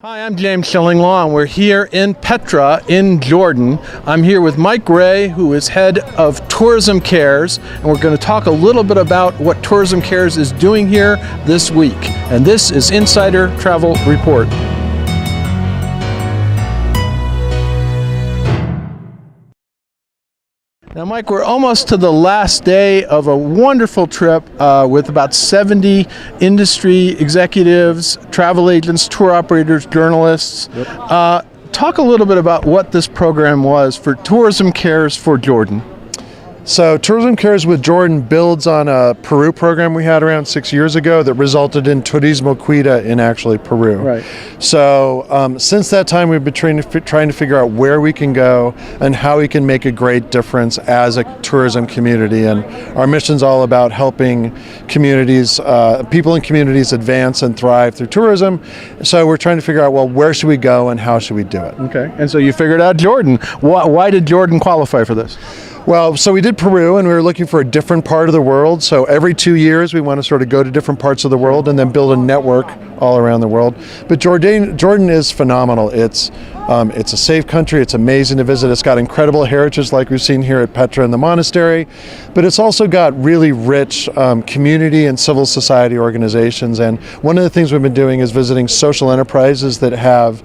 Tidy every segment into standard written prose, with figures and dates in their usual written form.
Hi, I'm James Shillinglaw, and we're here in Petra in Jordan. I'm here with Mike Rea, who is head of Tourism Cares, and we're going to talk a little bit about what Tourism Cares is doing here this week. And this is Insider Travel Report. Now, Mike, we're almost to the last day of a wonderful trip with about 70 industry executives, travel agents, tour operators, journalists. Yep. Talk a little bit about what this program was for Tourism Cares for Jordan. So Tourism Cares with Jordan builds on a Peru program we had around 6 years ago that resulted in Turismo Cuida in actually Peru. Right. So since that time, we've been trying to figure out where we can go and how we can make a great difference as a tourism community. And our mission's all about helping communities, people in communities advance and thrive through tourism. So we're trying to figure out, well, where should we go and how should we do it? Okay, and so you figured out Jordan. Why did Jordan qualify for this? Well, so we did Peru, and we were looking for a different part of the world. So every 2 years, we want to sort of go to different parts of the world and then build a network all around the world. But Jordan is phenomenal. It's a safe country. It's amazing to visit. It's got incredible heritage like we've seen here at Petra and the monastery, but it's also got really rich community and civil society organizations. And one of the things we've been doing is visiting social enterprises that have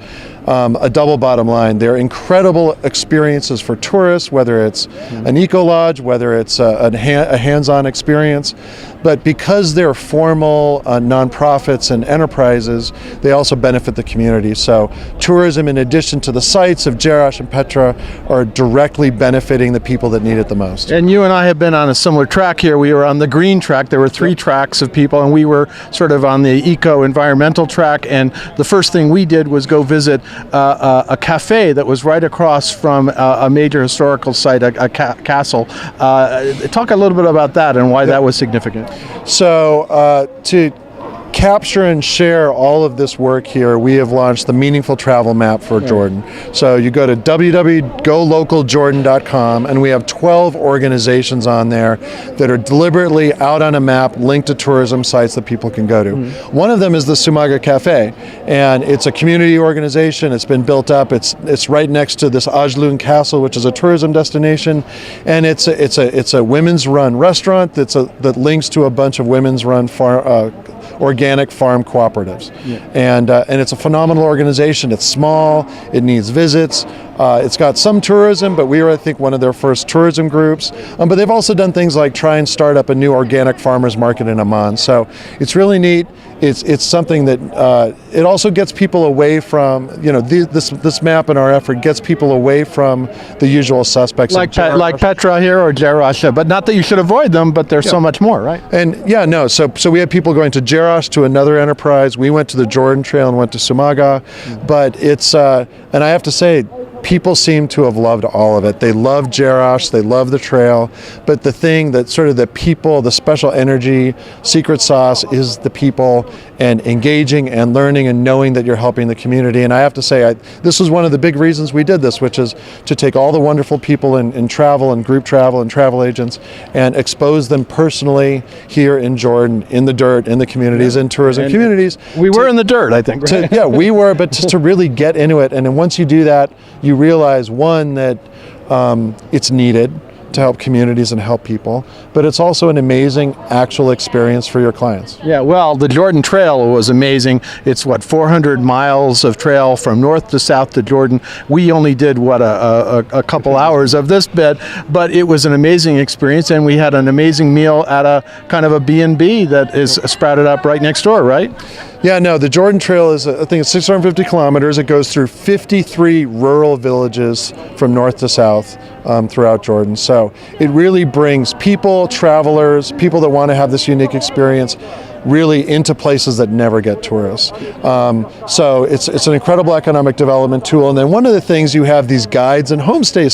a double bottom line. They're incredible experiences for tourists, whether it's an eco-lodge, whether it's a hands-on experience. But because they're formal nonprofits and enterprises, they also benefit the community. So tourism, in addition to the sites of Jerash and Petra, are directly benefiting the people that need it the most. And you and I have been on a similar track here. We were on the green track. There were three tracks of people, and we were sort of on the eco-environmental track. And the first thing we did was go visit a cafe that was right across from a major historical site, a castle. Talk a little bit about that and why that was significant. So to capture and share all of this work here, we have launched the Meaningful Travel Map for Jordan. So you go to www.golocalJordan.com, and we have 12 organizations on there that are deliberately out on a map linked to tourism sites that people can go to. One of them is the Sumaga Cafe, and it's a community organization. It's been built up. It's right next to this Ajlun Castle, which is a tourism destination, and it's a women's run restaurant that links to a bunch of women's run organic farm cooperatives. And it's a phenomenal organization. It's small, it needs visits, it's got some tourism, but we were, I think, one of their first tourism groups. But they've also done things like try and start up a new organic farmers market in Amman. So it's really neat. It's something that it also gets people away from, this map and our effort gets people away from the usual suspects. Like Petra here or Jerash, but not that you should avoid them, but there's so much more, right? And so we had people going to Jerash, to another enterprise. We went to the Jordan Trail and went to Sumaga, but it's, and I have to say, people seem to have loved all of it. They love Jerash, they love the trail, but the thing that sort of the people, the special energy, secret sauce is the people and engaging and learning and knowing that you're helping the community. And I have to say, this was one of the big reasons we did this, which is to take all the wonderful people in travel and group travel and travel agents and expose them personally here in Jordan, in the dirt, in the communities, in tourism communities. We were in the dirt, I think. Right? Yeah, we were, but just to really get into it. And then once you do that, you realize, one, that it's needed to help communities and help people, but it's also an amazing actual experience for your clients. Yeah, well, the Jordan Trail was amazing. It's 400 miles of trail from north to south to Jordan. We only did a couple hours of this bit, but it was an amazing experience, and we had an amazing meal at a kind of a B&B that is sprouted up right next door, right? Yeah, no, the Jordan Trail is, I think it's 650 kilometers. It goes through 53 rural villages from north to south throughout Jordan. So it really brings people, travelers, people that want to have this unique experience really into places that never get tourists. So it's an incredible economic development tool. And then one of the things, you have these guides and homestays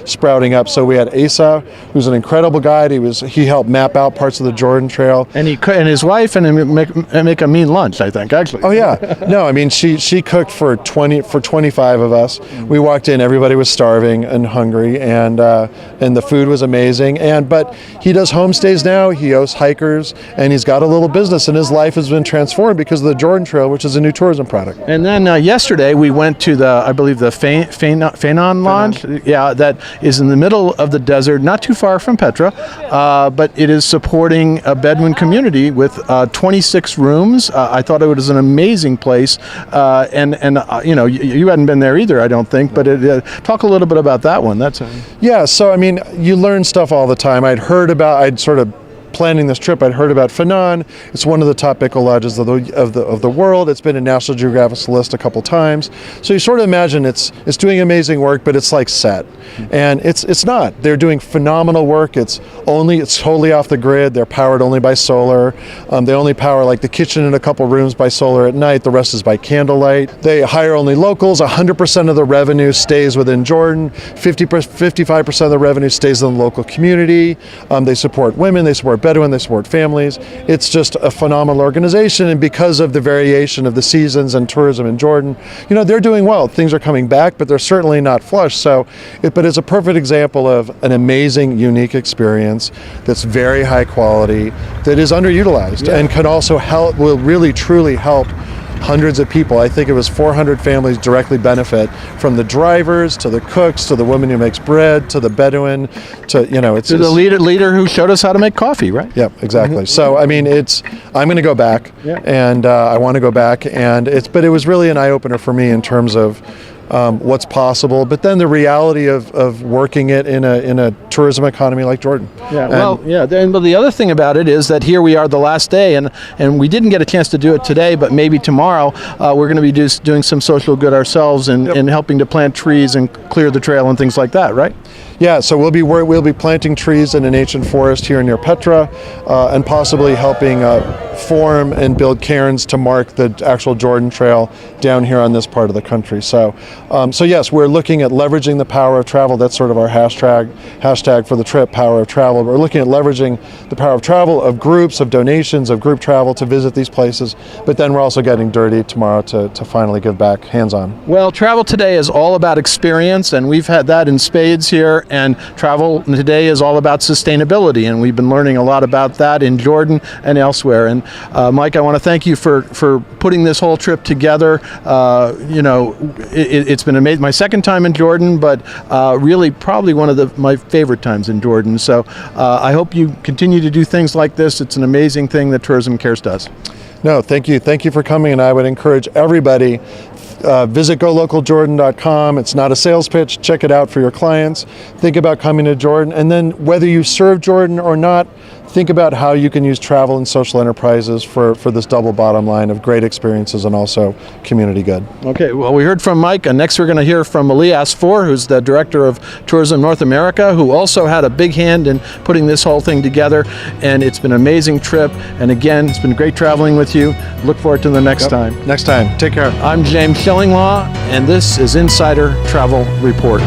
sprouting up. So we had Asa, who's an incredible guide. He helped map out parts of the Jordan Trail. And his wife make a mean lunch, I think, actually. Oh yeah, no, I mean she cooked for 25 of us. We walked in, everybody was starving and hungry, and the food was amazing. But he does homestays now. He hosts hikers, and he's got a little successful business, and his life has been transformed because of the Jordan Trail, which is a new tourism product. And then yesterday we went to I believe the Fernan Lodge. Yeah, that is in the middle of the desert, not too far from Petra, but it is supporting a Bedouin community with 26 rooms. I thought it was an amazing place, and you hadn't been there either, I don't think. But talk a little bit about that one. Yeah. So I mean, you learn stuff all the time. I'd sort of planning this trip, I'd heard about Fernan. It's one of the top eco lodges of the world. It's been in National Geographic's list a couple times. So you sort of imagine it's doing amazing work, but it's like set, and it's not. They're doing phenomenal work. It's totally off the grid. They're powered only by solar. They only power like the kitchen and a couple rooms by solar at night. The rest is by candlelight. They hire only locals. 100% of the revenue stays within Jordan. 55% of the revenue stays in the local community. They support women. They support Bedouin, they support families. It's just a phenomenal organization, and because of the variation of the seasons and tourism in Jordan, they're doing well. Things are coming back, but they're certainly not flush. But it's a perfect example of an amazing, unique experience that's very high quality, that is underutilized, and can also will really truly help hundreds of people. I think it was 400 families directly benefit from the drivers, to the cooks, to the woman who makes bread, to the Bedouin, to the leader who showed us how to make coffee, right? Yep, exactly. So I mean, I'm going to go back, and I want to go back, but it was really an eye opener for me in terms of what's possible, but then the reality of working it in a tourism economy like Jordan. But the other thing about it is that here we are the last day, and we didn't get a chance to do it today, but maybe tomorrow we're going to be doing some social good ourselves and helping to plant trees and clear the trail and things like that, right? Yeah, so we'll be planting trees in an ancient forest here near Petra, and possibly helping form and build cairns to mark the actual Jordan Trail down here on this part of the country. So yes, we're looking at leveraging the power of travel. That's sort of our hashtag for the trip, power of travel. We're looking at leveraging the power of travel, of groups, of donations, of group travel to visit these places. But then we're also getting dirty tomorrow to finally give back hands-on. Well, travel today is all about experience, and we've had that in spades here. And travel today is all about sustainability, and we've been learning a lot about that in Jordan and elsewhere. And Mike, I want to thank you for putting this whole trip together. It's been amazing. My second time in Jordan, but really probably one of my favorite times in Jordan. So I hope you continue to do things like this. It's an amazing thing that Tourism Cares does. No, thank you. Thank you for coming, and I would encourage everybody, visit golocalJordan.com. It's not a sales pitch. Check it out for your clients. Think about coming to Jordan, and then whether you serve Jordan or not, think about how you can use travel and social enterprises for this double bottom line of great experiences and also community good. Okay, well, we heard from Mike, and next we're going to hear from Elias Four, who's the Director of Tourism North America, who also had a big hand in putting this whole thing together, and it's been an amazing trip, and again, it's been great traveling with you. Look forward to the next time. Next time. Take care. I'm James Shillinglaw, and this is Insider Travel Report.